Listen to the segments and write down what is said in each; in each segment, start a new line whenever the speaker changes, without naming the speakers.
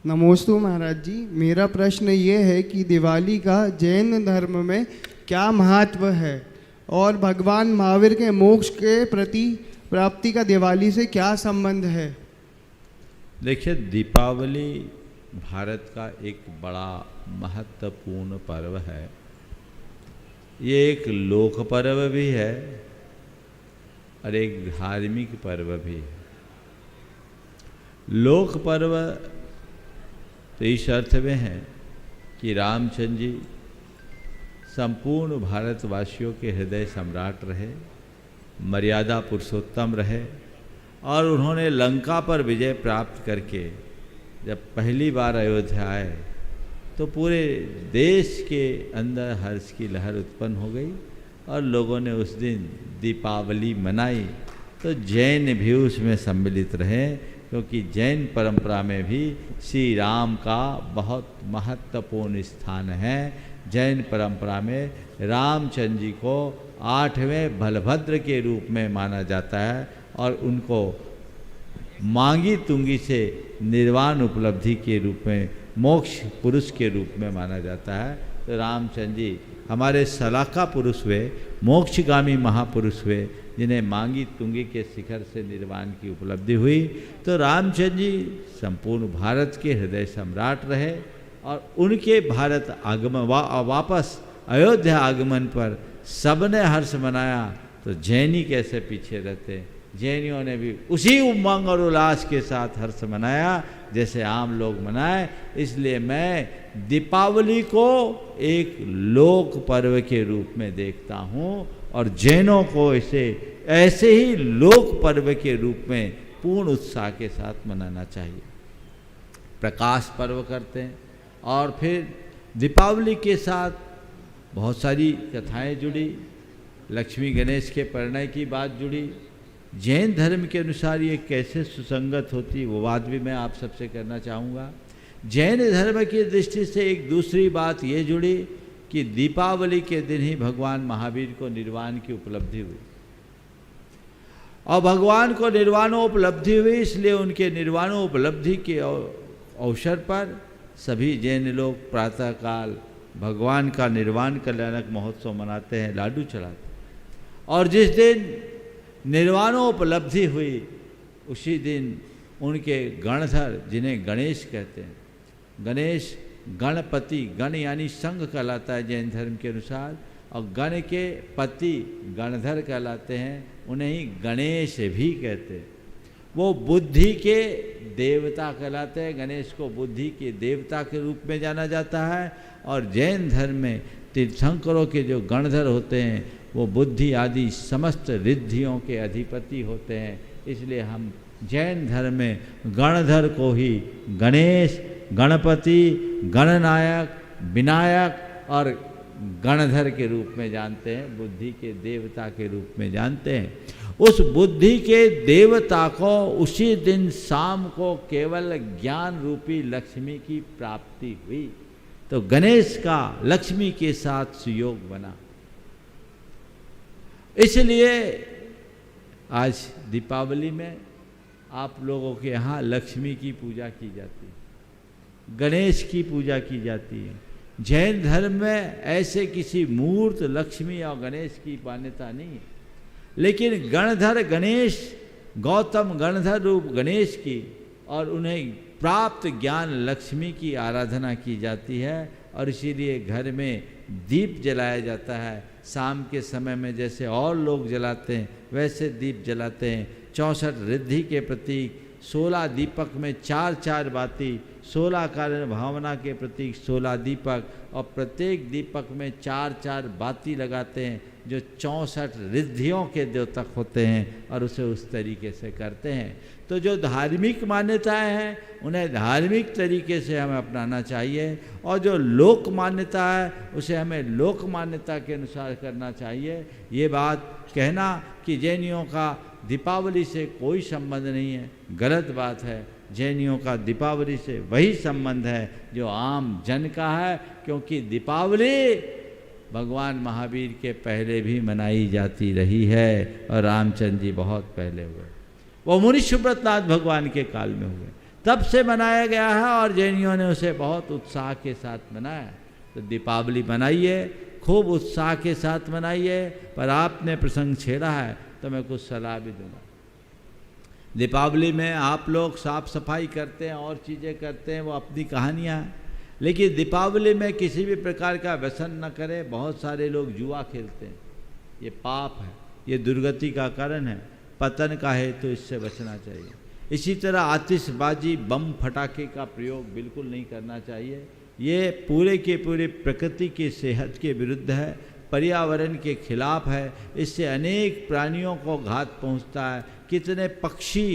नमोस्तु महाराज जी। मेरा प्रश्न ये है कि दिवाली का जैन धर्म में क्या महत्व है और भगवान महावीर के मोक्ष के प्रति प्राप्ति का दिवाली से क्या संबंध है?
देखिए, दीपावली भारत का एक बड़ा महत्वपूर्ण पर्व है। ये एक लोक पर्व भी है और एक धार्मिक पर्व भी है। लोक पर्व तो इस अर्थ में है कि रामचंद्र जी संपूर्ण भारतवासियों के हृदय सम्राट रहे, मर्यादा पुरुषोत्तम रहे और उन्होंने लंका पर विजय प्राप्त करके जब पहली बार अयोध्या आए तो पूरे देश के अंदर हर्ष की लहर उत्पन्न हो गई और लोगों ने उस दिन दीपावली मनाई। तो जैन भी उसमें सम्मिलित रहे, क्योंकि जैन परंपरा में भी श्री राम का बहुत महत्वपूर्ण स्थान है। जैन परंपरा में रामचंद्र जी को 8वें बलभद्र के रूप में माना जाता है और उनको मांगी तुंगी से निर्वाण उपलब्धि के रूप में, मोक्ष पुरुष के रूप में माना जाता है। तो रामचंद्र जी हमारे सलाका पुरुष हुए, मोक्षगामी महापुरुष हुए, जिन्हें मांगी तुंगी के शिखर से निर्वाण की उपलब्धि हुई। तो रामचंद्र जी संपूर्ण भारत के हृदय सम्राट रहे और उनके भारत आगमन वापस अयोध्या आगमन पर सबने हर्ष मनाया। तो जैनी कैसे पीछे रहते? जैनियों ने भी उसी उमंग और उल्लास के साथ हर्ष मनाया जैसे आम लोग मनाए। इसलिए मैं दीपावली को एक लोक पर्व के रूप में देखता हूँ और जैनों को इसे ऐसे ही लोक पर्व के रूप में पूर्ण उत्साह के साथ मनाना चाहिए। प्रकाश पर्व करते हैं और फिर दीपावली के साथ बहुत सारी कथाएं जुड़ी, लक्ष्मी गणेश के परिणय की बात जुड़ी। जैन धर्म के अनुसार ये कैसे सुसंगत होती, वो बात भी मैं आप सबसे करना चाहूँगा। जैन धर्म की दृष्टि से एक दूसरी बात ये जुड़ी कि दीपावली के दिन ही भगवान महावीर को निर्वाण की उपलब्धि हुई और भगवान को निर्वाणोपलब्धि हुई, इसलिए उनके निर्वाणोपलब्धि के अवसर पर सभी जैन लोग प्रातःकाल भगवान का निर्वाण कल्याणक महोत्सव मनाते हैं, लाडू चढ़ाते हैं। और जिस दिन निर्वाणोपलब्धि हुई उसी दिन उनके गणधर, जिन्हें गणेश कहते हैं, गणेश गणपति, गण यानी संघ कहलाता है जैन धर्म के अनुसार, और गण के पति गणधर कहलाते हैं, उन्हें ही गणेश भी कहते हैं। वो बुद्धि के देवता कहलाते हैं। गणेश को बुद्धि के देवता के रूप में जाना जाता है। और जैन धर्म में तीर्थंकरों के जो गणधर होते हैं वो बुद्धि आदि समस्त रिद्धियों के अधिपति होते हैं। इसलिए हम जैन धर्म में गणधर को ही गणेश, गणपति, गणनायक, विनायक और गणधर के रूप में जानते हैं, बुद्धि के देवता के रूप में जानते हैं। उस बुद्धि के देवता को उसी दिन शाम को केवल ज्ञान रूपी लक्ष्मी की प्राप्ति हुई। तो गणेश का लक्ष्मी के साथ सुयोग बना। इसलिए आज दीपावली में आप लोगों के यहाँ लक्ष्मी की पूजा की जाती है, गणेश की पूजा की जाती है। जैन धर्म में ऐसे किसी मूर्त लक्ष्मी और गणेश की मान्यता नहीं है, लेकिन गणधर गणेश, गौतम गणधर रूप गणेश की और उन्हें प्राप्त ज्ञान लक्ष्मी की आराधना की जाती है। और इसीलिए घर में दीप जलाया जाता है। शाम के समय में जैसे और लोग जलाते हैं वैसे दीप जलाते हैं। 64 रिद्धि के प्रतीक 16 दीपक में 4-4 बाती, 16 कारण भावना के प्रतीक 16 दीपक और प्रत्येक दीपक में 4-4 बाती लगाते हैं जो 64 रिद्धियों के द्योतक होते हैं और उसे उस तरीके से करते हैं। तो जो धार्मिक मान्यताएं हैं उन्हें धार्मिक तरीके से हमें अपनाना चाहिए और जो लोक मान्यता है उसे हमें लोक मान्यता के अनुसार करना चाहिए। ये बात कहना कि जैनियों का दीपावली से कोई संबंध नहीं है, गलत बात है। जैनियों का दीपावली से वही संबंध है जो आम जन का है, क्योंकि दीपावली भगवान महावीर के पहले भी मनाई जाती रही है और रामचंद्र जी बहुत पहले हुए, वो मुनि सुब्रतनाथ भगवान के काल में हुए। तब से मनाया गया है और जैनियों ने उसे बहुत उत्साह के साथ मनाया। तो दीपावली मनाइए, खूब उत्साह के साथ मनाइए। पर आपने प्रसंग छेड़ा है तो मैं कुछ सलाह भी दूंगा। दीपावली में आप लोग साफ सफाई करते हैं और चीज़ें करते हैं, वो अपनी कहानियाँ हैं, लेकिन दीपावली में किसी भी प्रकार का व्यसन न करें। बहुत सारे लोग जुआ खेलते हैं, ये पाप है, ये दुर्गति का कारण है, पतन का है, तो इससे बचना चाहिए। इसी तरह आतिशबाजी, बम फटाके का प्रयोग बिल्कुल नहीं करना चाहिए। ये पूरे के पूरे प्रकृति की सेहत के विरुद्ध है, पर्यावरण के खिलाफ है। इससे अनेक प्राणियों को घात पहुंचता है। कितने पक्षी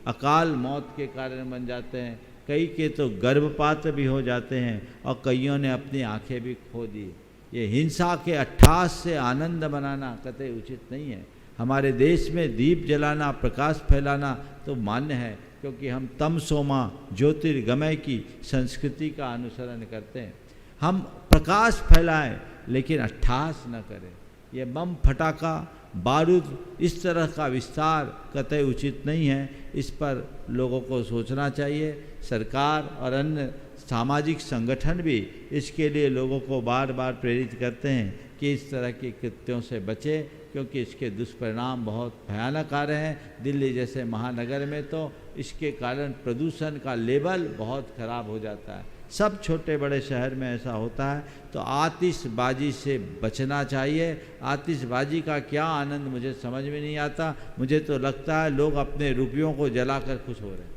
अकाल मौत के कारण बन जाते हैं, कई के तो गर्भपात भी हो जाते हैं और कईयों ने अपनी आंखें भी खो दी। ये हिंसा के अट्ठास से आनंद मनाना कतई उचित नहीं है। हमारे देश में दीप जलाना, प्रकाश फैलाना तो मान्य है, क्योंकि हम तमसोमा ज्योतिर्गमय की संस्कृति का अनुसरण करते हैं। हम प्रकाश फैलाएं लेकिन अट्ठास न करें। ये बम फटाका, बारूद, इस तरह का विस्तार कतई उचित नहीं है। इस पर लोगों को सोचना चाहिए। सरकार और अन्य सामाजिक संगठन भी इसके लिए लोगों को बार बार प्रेरित करते हैं कि इस तरह के कृत्यों से बचें, क्योंकि इसके दुष्परिणाम बहुत भयानक आ रहे हैं। दिल्ली जैसे महानगर में तो इसके कारण प्रदूषण का लेवल बहुत खराब हो जाता है। सब छोटे बड़े शहर में ऐसा होता है। तो आतिशबाजी से बचना चाहिए। आतिशबाजी का क्या आनंद मुझे समझ में नहीं आता। मुझे तो लगता है लोग अपने रुपयों को जलाकर खुश हो रहे हैं,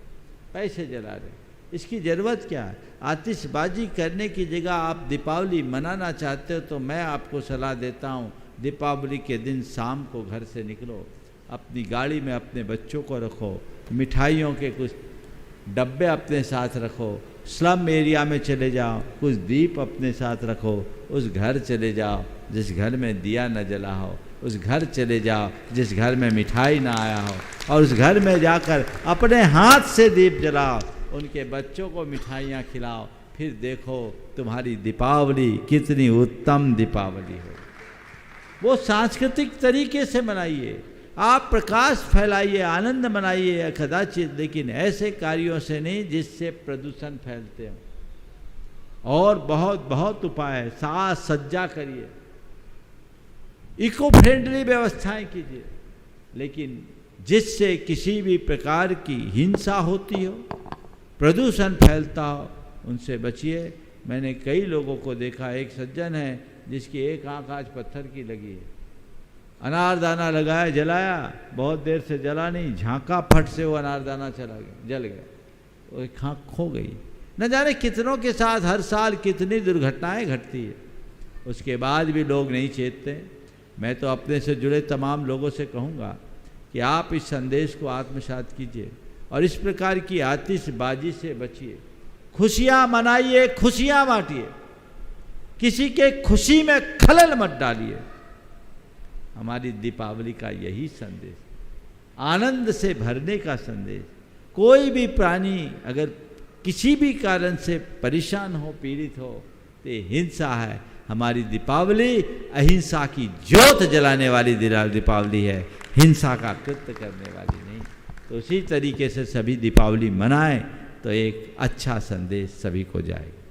पैसे जला रहे हैं। इसकी ज़रूरत क्या है? आतिशबाजी करने की जगह आप दीपावली मनाना चाहते हो तो मैं आपको सलाह देता हूँ, दीपावली के दिन शाम को घर से निकलो, अपनी गाड़ी में अपने बच्चों को रखो, मिठाइयों के कुछ डब्बे अपने साथ रखो, स्लम एरिया में चले जाओ, कुछ दीप अपने साथ रखो, उस घर चले जाओ जिस घर में दिया न जला हो, उस घर चले जाओ जिस घर में मिठाई ना आया हो, और उस घर में जाकर अपने हाथ से दीप जलाओ, उनके बच्चों को मिठाइयाँ खिलाओ। फिर देखो तुम्हारी दीपावली कितनी उत्तम दीपावली हो। वो सांस्कृतिक तरीके से मनाइए, आप प्रकाश फैलाइए, आनंद मनाइए कदाचित, लेकिन ऐसे कार्यों से नहीं जिससे प्रदूषण फैलते हो। और बहुत बहुत उपाय है, साज सज्जा करिए, इको फ्रेंडली व्यवस्थाएं कीजिए, लेकिन जिससे किसी भी प्रकार की हिंसा होती हो, प्रदूषण फैलता हो, उनसे बचिए। मैंने कई लोगों को देखा, एक सज्जन है जिसकी एक आंख आज पत्थर की लगी है, अनारदाना लगाया, जलाया, बहुत देर से जला नहीं, झांका, फट से वो अनारदाना चला गया, जल गया, वो एक आंख खो गई। न जाने कितनों के साथ हर साल कितनी दुर्घटनाएं घटती है, उसके बाद भी लोग नहीं चेतते। मैं तो अपने से जुड़े तमाम लोगों से कहूँगा कि आप इस संदेश को आत्मसात कीजिए और इस प्रकार की आतिशबाजी से बचिए। खुशियाँ मनाइए, खुशियाँ बांटिए, किसी के खुशी में खलल मत डालिए। हमारी दीपावली का यही संदेश, आनंद से भरने का संदेश। कोई भी प्राणी अगर किसी भी कारण से परेशान हो, पीड़ित हो, तो हिंसा है। हमारी दीपावली अहिंसा की ज्योत जलाने वाली दीपावली है, हिंसा का कृत्य करने वाली नहीं। तो उसी तरीके से सभी दीपावली मनाएं तो एक अच्छा संदेश सभी को जाएगा।